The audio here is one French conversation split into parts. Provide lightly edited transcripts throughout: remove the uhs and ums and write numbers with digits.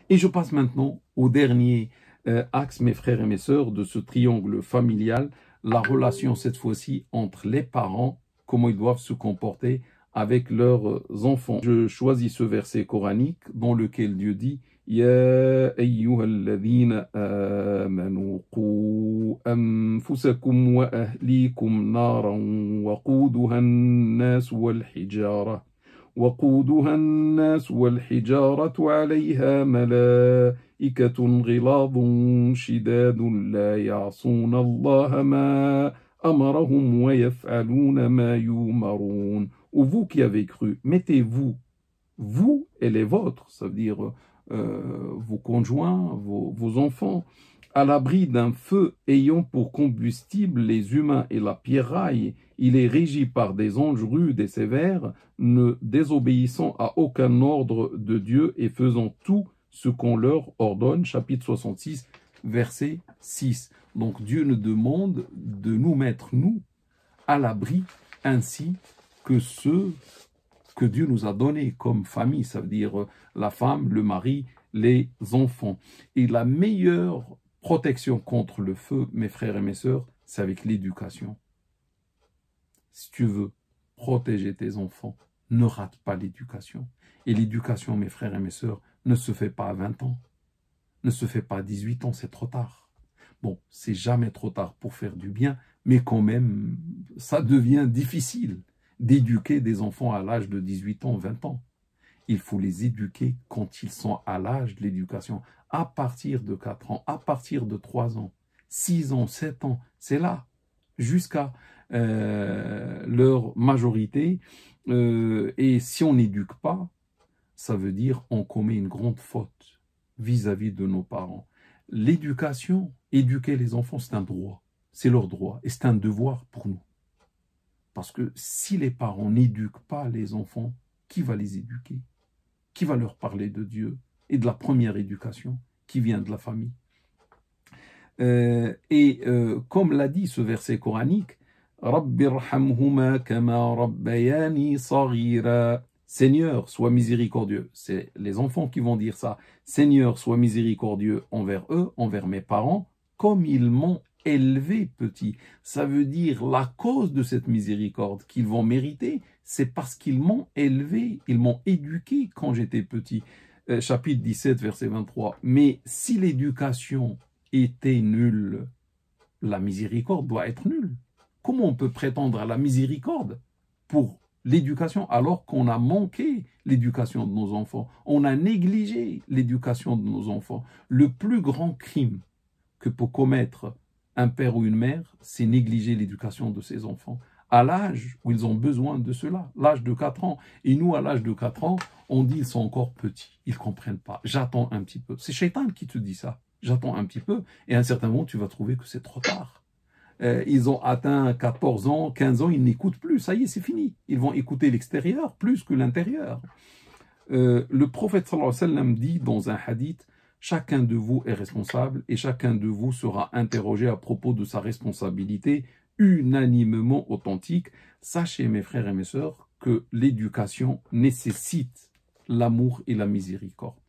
Et je passe maintenant au dernier axe, mes frères et mes sœurs, de ce triangle familial, la relation cette fois-ci entre les parents, comment ils doivent se comporter avec leurs enfants. Je choisis ce verset coranique dans lequel Dieu dit Ya ayyuhalladhina amanu qu anfusakum wa ahlikum naran waquduha an-nas wal hijara وقودها الناس والحجارة عليها ملائكة غلاظ شداد لا يعصون الله ما أمرهم ويفعلون ما يؤمرون. Ou vous qui avez cru, mettez-vous, vous et les vôtres, ça veut dire vos conjoints, vos enfants, à l'abri d'un feu ayant pour combustible les humains et la pierraille. Il est régi par des anges rudes et sévères, ne désobéissant à aucun ordre de Dieu et faisant tout ce qu'on leur ordonne. Chapitre 66, verset 6. Donc Dieu nous demande de nous mettre, nous, à l'abri, ainsi que ceux que Dieu nous a donnés comme famille, ça veut dire la femme, le mari, les enfants. Et la meilleure protection contre le feu, mes frères et mes sœurs, c'est avec l'éducation. Si tu veux protéger tes enfants, ne rate pas l'éducation. Et l'éducation, mes frères et mes sœurs, ne se fait pas à 20 ans, ne se fait pas à 18 ans, c'est trop tard. Bon, c'est jamais trop tard pour faire du bien, mais quand même, ça devient difficile d'éduquer des enfants à l'âge de 18 ans, 20 ans. Il faut les éduquer quand ils sont à l'âge de l'éducation, à partir de 4 ans, à partir de 3 ans, 6 ans, 7 ans, c'est là, jusqu'à leur majorité. Et si on n'éduque pas, ça veut dire on commet une grande faute vis-à-vis de nos parents. L'éducation, éduquer les enfants, c'est un droit, c'est leur droit, et c'est un devoir pour nous. Parce que si les parents n'éduquent pas les enfants, qui va les éduquer? Qui va leur parler de Dieu et de la première éducation qui vient de la famille? Comme l'a dit ce verset coranique, Rabbirhamhuma kama rabbayani saghira. Seigneur, sois miséricordieux. C'est les enfants qui vont dire ça. Seigneur, sois miséricordieux envers eux, envers mes parents, comme ils m'ont élevé petit. Ça veut dire la cause de cette miséricorde qu'ils vont mériter, c'est parce qu'ils m'ont élevé, ils m'ont éduqué quand j'étais petit. Chapitre 17, verset 23. Mais si l'éducation était nulle, la miséricorde doit être nulle. Comment on peut prétendre à la miséricorde pour l'éducation alors qu'on a manqué l'éducation de nos enfants? On a négligé l'éducation de nos enfants. Le plus grand crime que peut commettre un père ou une mère, c'est négliger l'éducation de ses enfants à l'âge où ils ont besoin de cela, l'âge de 4 ans. Et nous, à l'âge de 4 ans, on dit ils sont encore petits, ils ne comprennent pas. J'attends un petit peu. C'est Shaitan qui te dit ça. J'attends un petit peu. Et à un certain moment, tu vas trouver que c'est trop tard. Ils ont atteint 14 ans, 15 ans, ils n'écoutent plus. Ça y est, c'est fini. Ils vont écouter l'extérieur plus que l'intérieur. Le prophète sallallahu alayhi wa sallam dit dans un hadith, chacun de vous est responsable et chacun de vous sera interrogé à propos de sa responsabilité unanimement authentique. Sachez, mes frères et mes sœurs, que l'éducation nécessite l'amour et la miséricorde.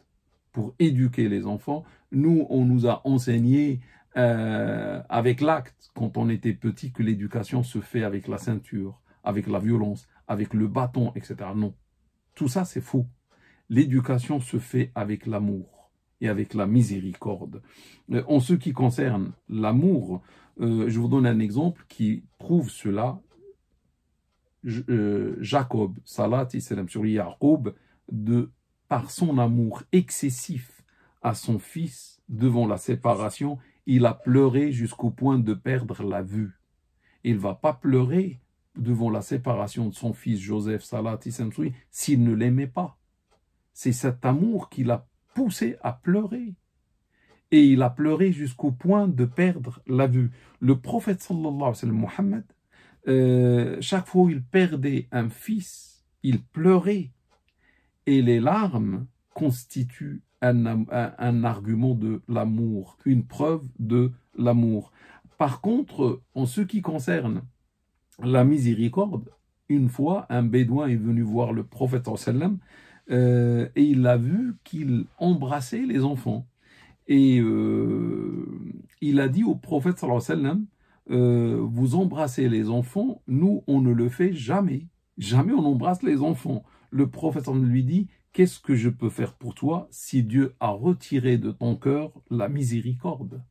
Pour éduquer les enfants, nous, on nous a enseigné avec l'acte, quand on était petit, que l'éducation se fait avec la ceinture, avec la violence, avec le bâton, etc. Non, tout ça c'est faux. L'éducation se fait avec l'amour et avec la miséricorde. En ce qui concerne l'amour, je vous donne un exemple qui prouve cela. Jacob, salat salam sur Yacoub, par son amour excessif à son fils devant la séparation, il a pleuré jusqu'au point de perdre la vue. Il ne va pas pleurer devant la séparation de son fils Joseph, salat salam s'il ne l'aimait pas. C'est cet amour qui l'a poussé à pleurer. Et il a pleuré jusqu'au point de perdre la vue. Le prophète sallallahu alayhi wa sallam, Mohammed, chaque fois où il perdait un fils, il pleurait. Et les larmes constituent un argument de l'amour, une preuve de l'amour. Par contre, en ce qui concerne la miséricorde, une fois, un bédouin est venu voir le prophète sallallahu alayhi wa sallam. et il a vu qu'il embrassait les enfants. Et il a dit au prophète sallallahu alayhi wa sallam, vous embrassez les enfants, nous on ne le fait jamais. Jamais on embrasse les enfants. Le prophète lui dit, qu'est-ce que je peux faire pour toi si Dieu a retiré de ton cœur la miséricorde?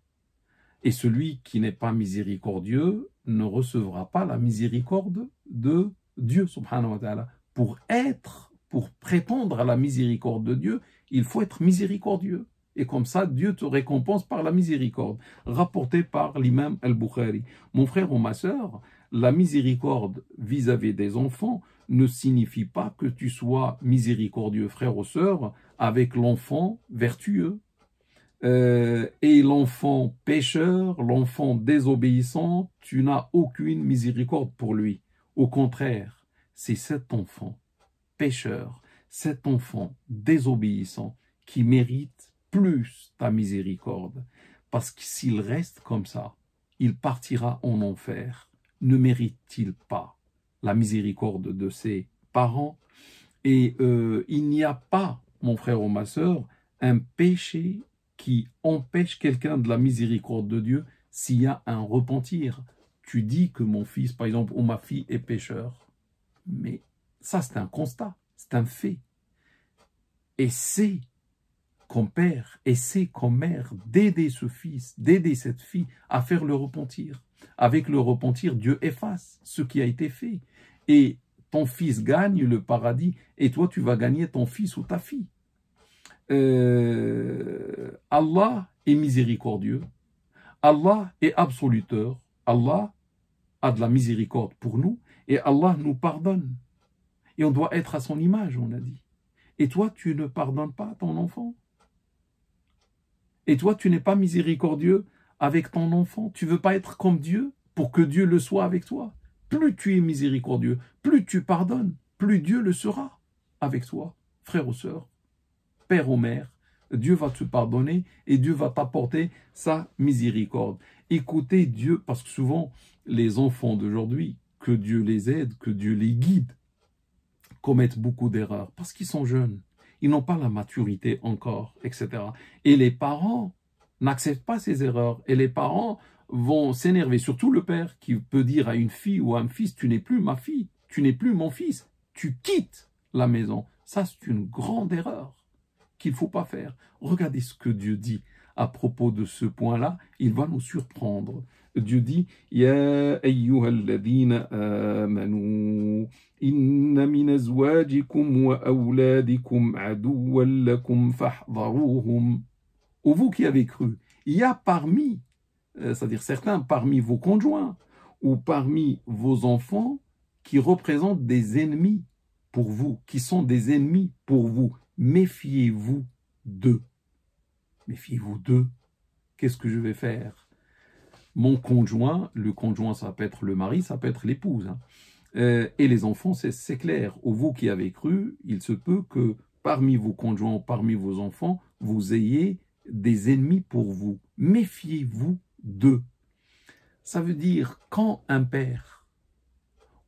Et celui qui n'est pas miséricordieux ne recevra pas la miséricorde de Dieu, subhanahu wa ta'ala. Pour prétendre à la miséricorde de Dieu, il faut être miséricordieux. Et comme ça, Dieu te récompense par la miséricorde. Rapporté par l'imam al-Bukhari. Mon frère ou ma sœur, la miséricorde vis-à-vis des enfants ne signifie pas que tu sois miséricordieux, frère ou sœur, avec l'enfant vertueux. Et l'enfant pécheur, l'enfant désobéissant, tu n'as aucune miséricorde pour lui. Au contraire, c'est cet enfant pécheur, cet enfant désobéissant qui mérite plus ta miséricorde. Parce que s'il reste comme ça, il partira en enfer. Ne mérite-t-il pas la miséricorde de ses parents? Et il n'y a pas, mon frère ou ma sœur, un péché qui empêche quelqu'un de la miséricorde de Dieu s'il y a un repentir. Tu dis que mon fils, par exemple, ou ma fille est pécheur. Mais ça, c'est un constat, c'est un fait. Et c'est comme père, et c'est comme mère d'aider ce fils, d'aider cette fille à faire le repentir. Avec le repentir, Dieu efface ce qui a été fait. Et ton fils gagne le paradis, et toi, tu vas gagner ton fils ou ta fille. Allah est miséricordieux, Allah est absoluteur, Allah a de la miséricorde pour nous et Allah nous pardonne. Et on doit être à son image, on a dit. Et toi, tu ne pardonnes pas ton enfant. Et toi, tu n'es pas miséricordieux avec ton enfant. Tu ne veux pas être comme Dieu pour que Dieu le soit avec toi. Plus tu es miséricordieux, plus tu pardonnes, plus Dieu le sera avec toi, frère ou sœur. Père ou mère, Dieu va te pardonner et Dieu va t'apporter sa miséricorde. Écoutez Dieu, parce que souvent, les enfants d'aujourd'hui, que Dieu les aide, que Dieu les guide, commettent beaucoup d'erreurs parce qu'ils sont jeunes. Ils n'ont pas la maturité encore, etc. Et les parents n'acceptent pas ces erreurs. Et les parents vont s'énerver, surtout le père qui peut dire à une fille ou à un fils, tu n'es plus ma fille, tu n'es plus mon fils, tu quittes la maison. Ça, c'est une grande erreur qu'il ne faut pas faire. Regardez ce que Dieu dit à propos de ce point-là, il va nous surprendre. Dieu dit Ya ayyuhalladhina amanu inna min azwajikum wa awladikum aduwwan lakum fahdharuhum. Ô vous qui avez cru, il y a parmi, c'est-à-dire certains parmi vos conjoints ou parmi vos enfants qui représentent des ennemis pour vous, qui sont des ennemis pour vous. Méfiez-vous d'eux. Méfiez-vous d'eux. Qu'est-ce que je vais faire? Mon conjoint, le conjoint, ça peut être le mari, ça peut être l'épouse. Hein. Et les enfants, c'est clair. Ou vous qui avez cru, il se peut que parmi vos conjoints, parmi vos enfants, vous ayez des ennemis pour vous. Méfiez-vous d'eux. Ça veut dire quand un père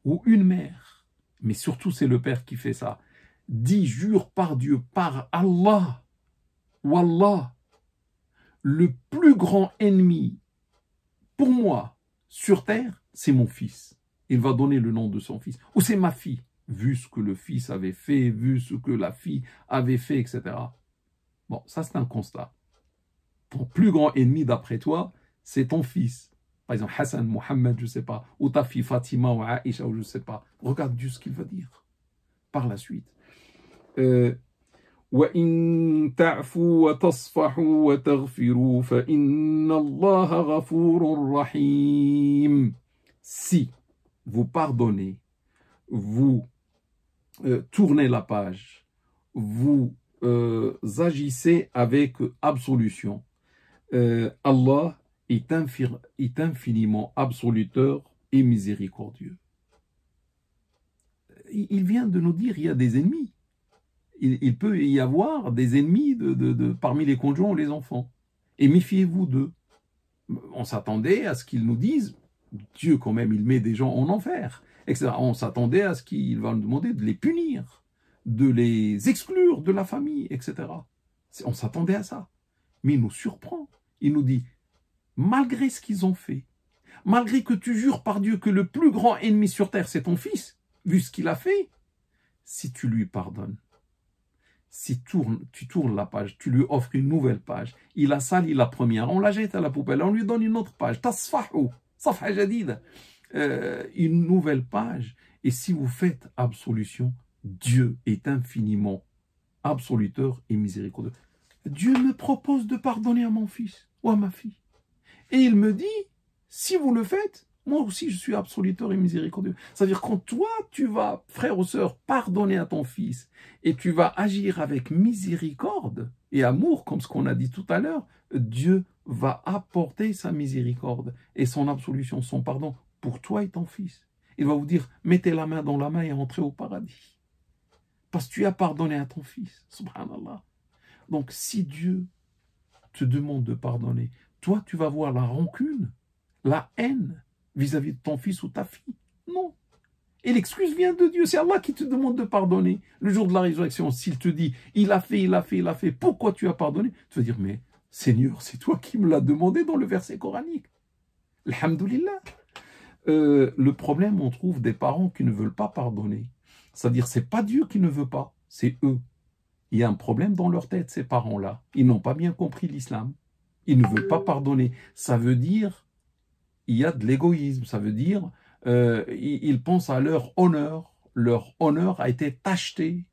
ou une mère, mais surtout c'est le père qui fait ça, dit, jure par Dieu, par Allah, Wallah, le plus grand ennemi pour moi sur terre, c'est mon fils. Il va donner le nom de son fils. Ou c'est ma fille, vu ce que le fils avait fait, vu ce que la fille avait fait, etc. Bon, ça c'est un constat. Ton plus grand ennemi d'après toi, c'est ton fils. Par exemple, Hassan, Mohammed, je ne sais pas, ou ta fille Fatima ou Aïcha, ou je ne sais pas. Regarde Dieu ce qu'il va dire par la suite. وَإِن تَعْفُوا وَتَصْفَحُوا وَتَغْفِرُوا فَإِنَّ اللَّهَ غَفُورٌ رَحِيمٌ. Si vous pardonnez, vous tournez la page, vous agissez avec absolution, Allah est infiniment absoluteur et miséricordieux. Il vient de nous dire qu'il y a des ennemis. Il peut y avoir des ennemis parmi les conjoints ou les enfants. Et méfiez-vous d'eux. On s'attendait à ce qu'ils nous disent, Dieu quand même, il met des gens en enfer, etc. On s'attendait à ce qu'il va nous demander de les punir. de les exclure de la famille, etc. On s'attendait à ça. Mais il nous surprend. Il nous dit, malgré ce qu'ils ont fait, malgré que tu jures par Dieu que le plus grand ennemi sur terre, c'est ton fils, vu ce qu'il a fait, si tu lui pardonnes, si tu tournes la page, tu lui offres une nouvelle page, il a sali la première, on la jette à la poubelle, on lui donne une autre page, tasfahu, safha jadida, une nouvelle page, et si vous faites absolution, Dieu est infiniment absoluteur et miséricordieux. Dieu me propose de pardonner à mon fils ou à ma fille. Et il me dit, si vous le faites, moi aussi je suis absoluteur et miséricordieux. C'est-à-dire quand toi, tu vas, frère ou sœur, pardonner à ton fils et tu vas agir avec miséricorde et amour, comme ce qu'on a dit tout à l'heure, Dieu va apporter sa miséricorde et son absolution, son pardon pour toi et ton fils. Il va vous dire, mettez la main dans la main et entrez au paradis. Parce que tu as pardonné à ton fils. Subhanallah. Donc si Dieu te demande de pardonner, toi tu vas voir la rancune, la haine vis-à-vis de ton fils ou ta fille. Non. Et l'excuse vient de Dieu. C'est Allah qui te demande de pardonner. Le jour de la résurrection, s'il te dit, il a fait, pourquoi tu as pardonné? Tu vas dire, mais Seigneur, c'est toi qui me l'as demandé dans le verset coranique. Alhamdulillah. Le problème, on trouve des parents qui ne veulent pas pardonner. C'est-à-dire, c'est pas Dieu qui ne veut pas, c'est eux. Il y a un problème dans leur tête, ces parents-là. Ils n'ont pas bien compris l'islam. Ils ne veulent pas pardonner. Ça veut dire, il y a de l'égoïsme. Ça veut dire, ils pensent à leur honneur. Leur honneur a été tacheté,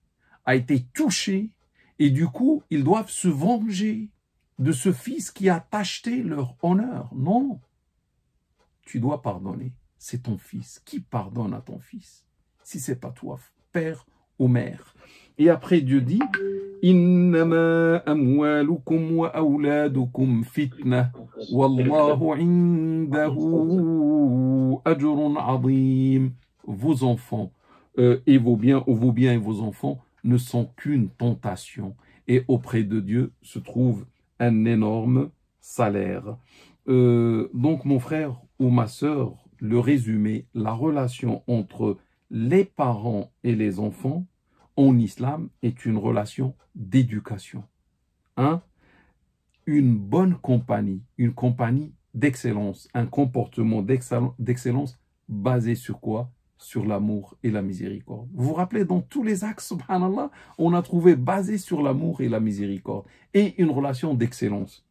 a été touché. Et du coup, ils doivent se venger de ce fils qui a tacheté leur honneur. Non. Tu dois pardonner. C'est ton fils. Qui pardonne à ton fils? Si c'est pas toi, père ou mère. Et après Dieu dit, Innama amwalukum wa awladukum fitna, wallahu indahu ajrun azim. Vos enfants et vos biens et vos enfants ne sont qu'une tentation. Et auprès de Dieu se trouve un énorme salaire. Donc mon frère ou ma sœur, le résumé, la relation entre les parents et les enfants en islam est une relation d'éducation. Une bonne compagnie, une compagnie d'excellence, un comportement d'excellence basé sur quoi? Sur l'amour et la miséricorde. Vous vous rappelez, dans tous les axes, subhanallah, on a trouvé basé sur l'amour et la miséricorde et une relation d'excellence.